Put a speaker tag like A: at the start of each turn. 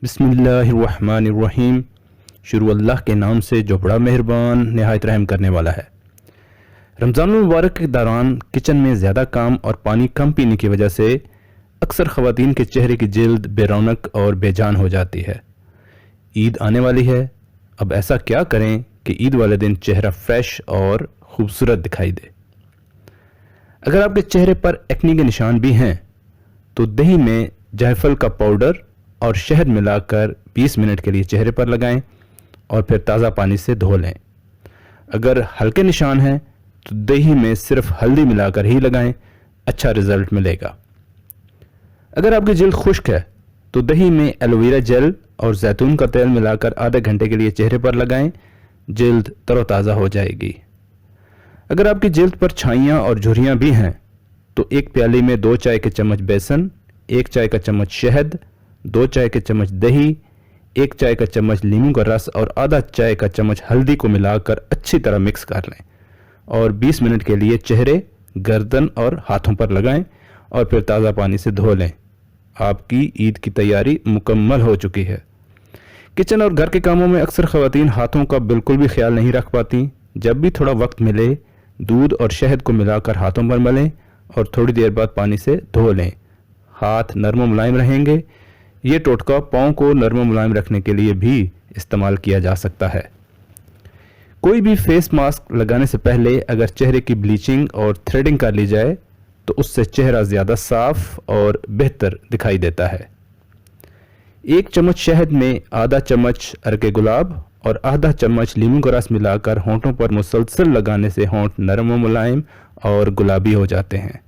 A: बिस्मिल्लाहिर्रहमानिर्रहीम। शुरू अल्लाह के नाम से जो बड़ा मेहरबान नहायत रहम करने वाला है। रमज़ान मुबारक के दौरान किचन में ज़्यादा काम और पानी कम पीने की वजह से अक्सर ख़वातीन के चेहरे की जिल्द बेरौनक और बेजान हो जाती है। ईद आने वाली है, अब ऐसा क्या करें कि ईद वाले दिन चेहरा फ्रेश और ख़ूबसूरत दिखाई दे। अगर आपके चेहरे पर एक्ने के निशान भी हैं तो दही में जायफल का पाउडर और शहद मिलाकर 20 मिनट के लिए चेहरे पर लगाएं और फिर ताज़ा पानी से धो लें। अगर हल्के निशान हैं तो दही में सिर्फ हल्दी मिलाकर ही लगाएं, अच्छा रिजल्ट मिलेगा। अगर आपकी जिल्द खुश्क है तो दही में एलोवेरा जेल और जैतून का तेल मिलाकर आधे घंटे के लिए चेहरे पर लगाएं, जिल्द तरोताज़ा हो जाएगी। अगर आपकी जिल्द पर छाइयाँ और झुर्रियाँ भी हैं तो एक प्याली में 2 चाय के चम्मच बेसन, 1 चाय का चम्मच शहद, 2 चाय के चम्मच दही, 1 चाय का चम्मच नींबू का रस और आधा चाय का चम्मच हल्दी को मिलाकर अच्छी तरह मिक्स कर लें और 20 मिनट के लिए चेहरे, गर्दन और हाथों पर लगाएं और फिर ताज़ा पानी से धो लें। आपकी ईद की तैयारी मुकम्मल हो चुकी है। किचन और घर के कामों में अक्सर ख़वातीन हाथों का बिल्कुल भी ख्याल नहीं रख पाती। जब भी थोड़ा वक्त मिले दूध और शहद को मिलाकर हाथों पर मलें और थोड़ी देर बाद पानी से धो लें। हाथ नरम व मुलायम रहेंगे। ये टोटका पाँव को नरम व मुलायम रखने के लिए भी इस्तेमाल किया जा सकता है। कोई भी फेस मास्क लगाने से पहले अगर चेहरे की ब्लीचिंग और थ्रेडिंग कर ली जाए तो उससे चेहरा ज़्यादा साफ और बेहतर दिखाई देता है। 1 चम्मच शहद में आधा चम्मच अरके गुलाब और आधा चम्मच नींबू का रस मिलाकर होंठों पर मुसलसल लगाने से होंठ नरम व मुलायम और गुलाबी हो जाते हैं।